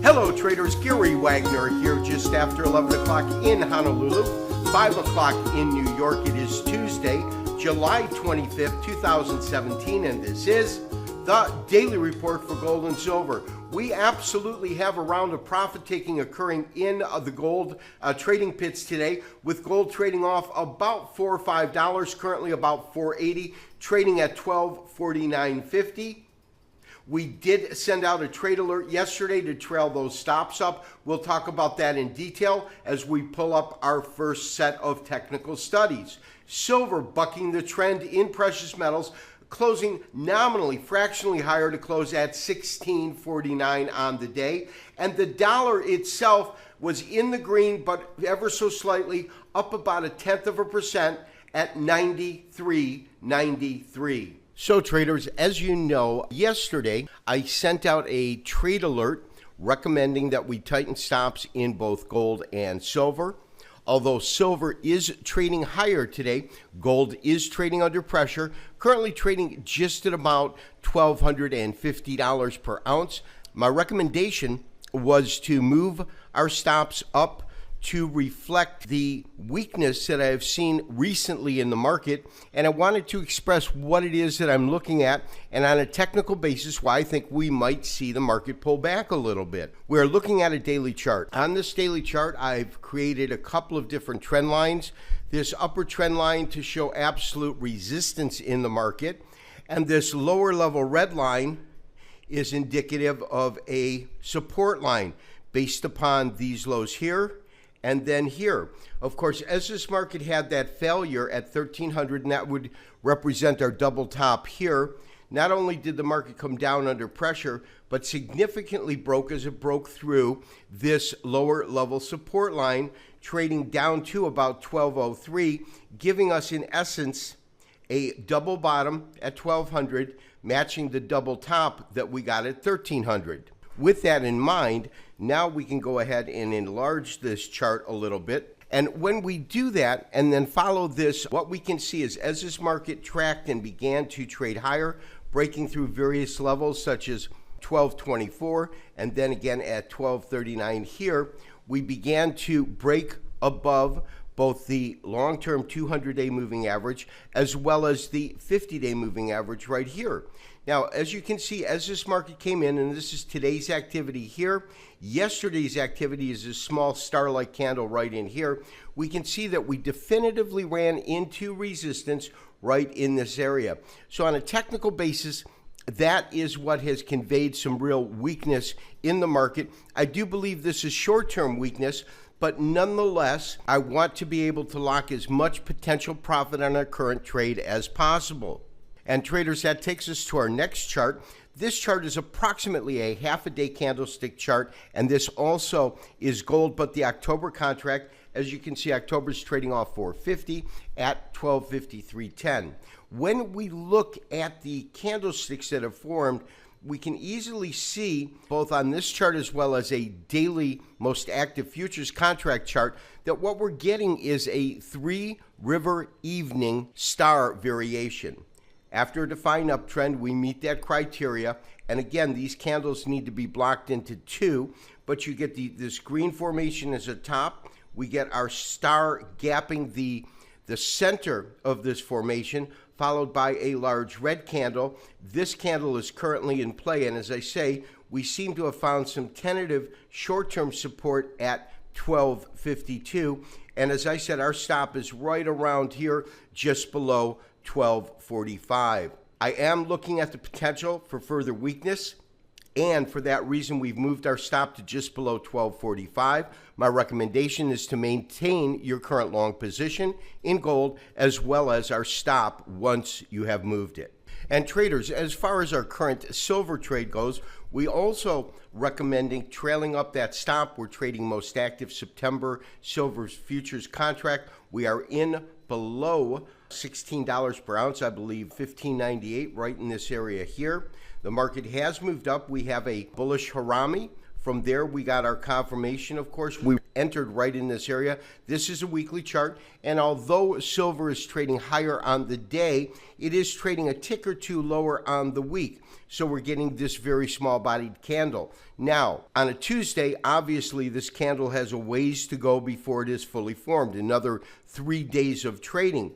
Hello traders, Gary Wagner here just after 11 o'clock in Honolulu, 5 o'clock in New York. It is Tuesday, July 25th, 2017, and this is the Daily Report for Gold and Silver. We absolutely have a round of profit taking occurring in the gold trading pits today, with gold trading off about $4 or $5, currently about $4.80, trading at $12.49.50. We did send out a trade alert yesterday to trail those stops up. We'll talk about that in detail as we pull up our first set of technical studies. Silver bucking the trend in precious metals, closing nominally, fractionally higher to close at $16.49 on the day. And the dollar itself was in the green, but ever so slightly up about 0.1% at 93.93. So traders, as you know, yesterday I sent out a trade alert recommending that we tighten stops in both gold and silver. Although silver is trading higher today, gold is trading under pressure, currently trading just at about $1,250 per ounce. My recommendation was to move our stops up to reflect the weakness that I have seen recently in the market, and I wanted to express what it is that I'm looking at, and on a technical basis why I think we might see the market pull back a little bit. We're looking at a daily chart. On this daily chart, I've created a couple of different trend lines. This upper trend line to show absolute resistance in the market, and this lower level red line is indicative of a support line based upon these lows here and then here. Of course, as this market had that failure at 1300, and that would represent our double top here, not only did the market come down under pressure, but significantly broke as it broke through this lower level support line, trading down to about 1203, giving us in essence a double bottom at 1200, matching the double top that we got at 1300. With that in mind, now we can go ahead and enlarge this chart a little bit. And when we do that and then follow this, what we can see is as this market tracked and began to trade higher, breaking through various levels such as 1224 and then again at 1239 here, we began to break above both the long-term 200-day moving average as well as the 50-day moving average right here. Now, as you can see, as this market came in, and this is today's activity here, yesterday's activity is this small star-like candle right in here, we can see that we definitively ran into resistance right in this area. So on a technical basis, that is what has conveyed some real weakness in the market. I do believe this is short-term weakness, but nonetheless, I want to be able to lock as much potential profit on our current trade as possible. And traders, that takes us to our next chart. This chart is approximately a half-a-day candlestick chart, and this also is gold, but the October contract, as you can see, October is trading off 450 at 1253.10. When we look at the candlesticks that have formed, we can easily see, both on this chart as well as a daily most active futures contract chart, that what we're getting is a three-river evening star variation. After a defined uptrend, we meet that criteria, and again, these candles need to be blocked into two, but you get this green formation as a top. We get our star gapping the center of this formation, followed by a large red candle. This candle is currently in play, and as I say, we seem to have found some tentative short-term support at 1252, and as I said, our stop is right around here, just below 1245. I am looking at the potential for further weakness, and for that reason, we've moved our stop to just below 1245. My recommendation is to maintain your current long position in gold as well as our stop once you have moved it. And traders, as far as our current silver trade goes, we also recommending trailing up that stop. We're trading most active September silver futures contract. We are in below $16 per ounce, I believe $15.98 right in this area here. The market has moved up. We have a bullish harami. From there, we got our confirmation, of course. We entered right in this area. This is a weekly chart, and although silver is trading higher on the day, it is trading a tick or two lower on the week. So we're getting this very small-bodied candle. Now, on a Tuesday, obviously this candle has a ways to go before it is fully formed, another 3 days of trading.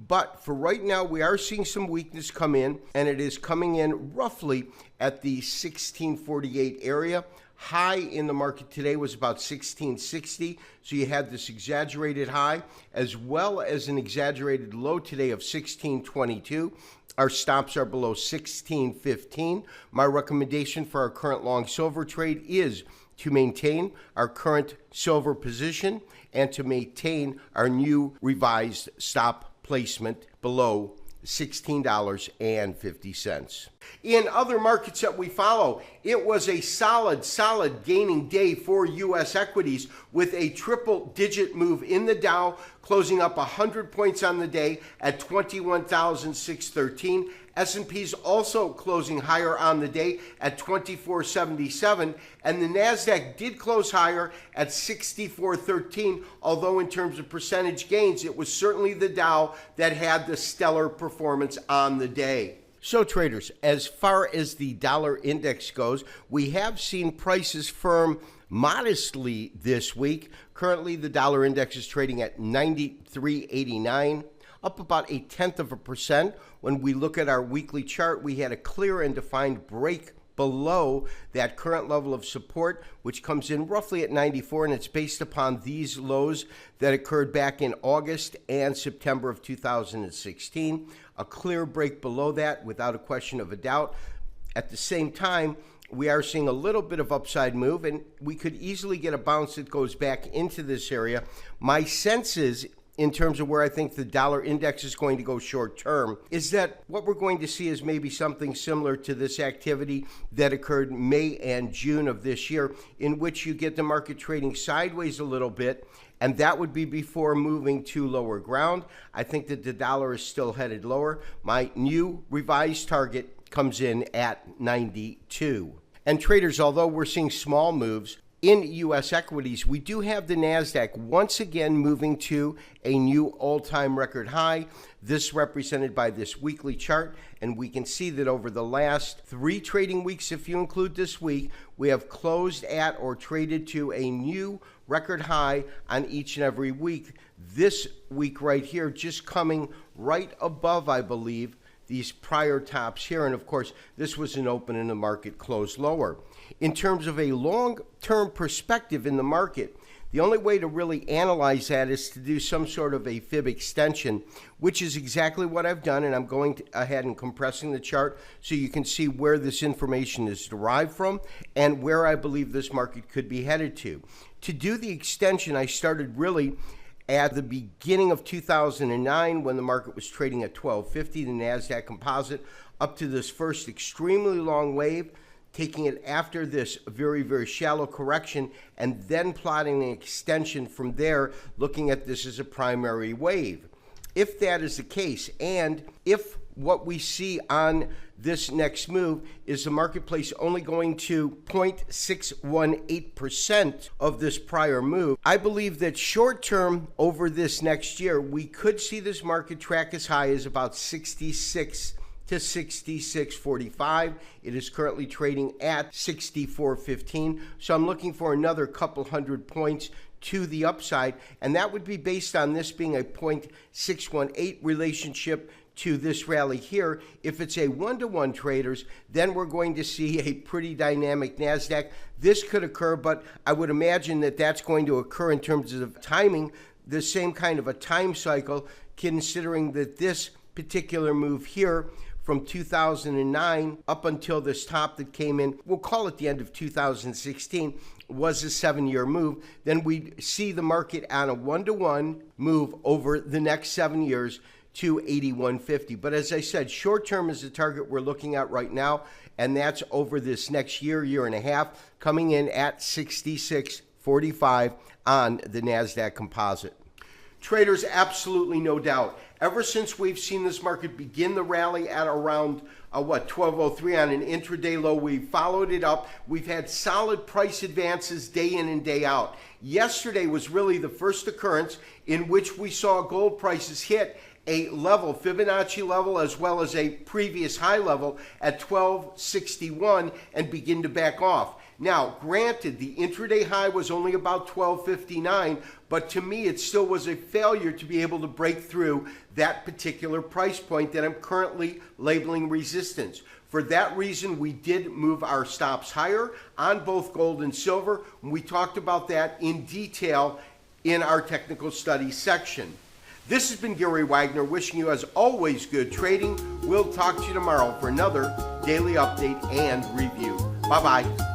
But for right now, we are seeing some weakness come in, and it is coming in roughly at the 1648 area. High in the market today was about 1660, so you had this exaggerated high as well as an exaggerated low today of 1622. Our stops are below 1615. My recommendation for our current long silver trade is to maintain our current silver position and to maintain our new revised stop placement below $16.50. In other markets that we follow, it was a solid gaining day for U.S. equities with a triple-digit move in the Dow, closing up 100 points on the day at 21,613. S&P's also closing higher on the day at 2477, and the Nasdaq did close higher at 6413, although in terms of percentage gains, it was certainly the Dow that had the stellar performance on the day. So traders, as far as the dollar index goes, we have seen prices firm modestly this week. Currently, the dollar index is trading at 93.89. Up about 0.1%. When we look at our weekly chart, we had a clear and defined break below that current level of support, which comes in roughly at 94, and it's based upon these lows that occurred back in August and September of 2016. A clear break below that, without a question of a doubt. At the same time, we are seeing a little bit of upside move, and we could easily get a bounce that goes back into this area. My sense is, in terms of where I think the dollar index is going to go short term, is that what we're going to see is maybe something similar to this activity that occurred May and June of this year, in which you get the market trading sideways a little bit, and that would be before moving to lower ground. I think that the dollar is still headed lower. My new revised target comes in at 92. And traders, although we're seeing small moves in U.S. equities, we do have the Nasdaq once again moving to a new all-time record high. This represented by this weekly chart, and we can see that over the last 3 trading weeks, if you include this week, we have closed at or traded to a new record high on each and every week. This week right here just coming right above, I believe, these prior tops here, and of course this was an open and the market closed lower. In terms of a long-term perspective in the market, the only way to really analyze that is to do some sort of a fib extension, which is exactly what I've done, and I'm going ahead and compressing the chart so you can see where this information is derived from and where I believe this market could be headed to. To do the extension, I started really at the beginning of 2009 when the market was trading at 1250, the NASDAQ Composite, up to this first extremely long wave, taking it after this very shallow correction, and then plotting an extension from there, looking at this as a primary wave. If that is the case, and if what we see on this next move is the marketplace only going to 0.618% of this prior move, I believe that short term over this next year, we could see this market track as high as about 66 to 66.45. It is currently trading at 64.15. So I'm looking for another couple hundred points to the upside, and that would be based on this being a 0.618 relationship to this rally here. If it's a one-to-one traders, then we're going to see a pretty dynamic NASDAQ. This could occur, but I would imagine that that's going to occur in terms of timing, the same kind of a time cycle, considering that this particular move here from 2009 up until this top that came in, we'll call it the end of 2016, was a 7-year move. Then we see the market on a one-to-one move over the next 7 years to 81.50. But as I said, short term is the target we're looking at right now, and that's over this next year and a half, coming in at 66.45 on the NASDAQ Composite. Traders, absolutely no doubt, Ever since we've seen this market begin the rally at around 1203 on an intraday low, we've followed it up. We've had solid price advances day in and day out. Yesterday was really the first occurrence in which we saw gold prices hit a level, Fibonacci level, as well as a previous high level at 1261 and begin to back off. Now, granted, the intraday high was only about 1259, but to me, it still was a failure to be able to break through that particular price point that I'm currently labeling resistance. For that reason, we did move our stops higher on both gold and silver. We talked about that in detail in our technical studies section. This has been Gary Wagner wishing you, as always, good trading. We'll talk to you tomorrow for another daily update and review. Bye-bye.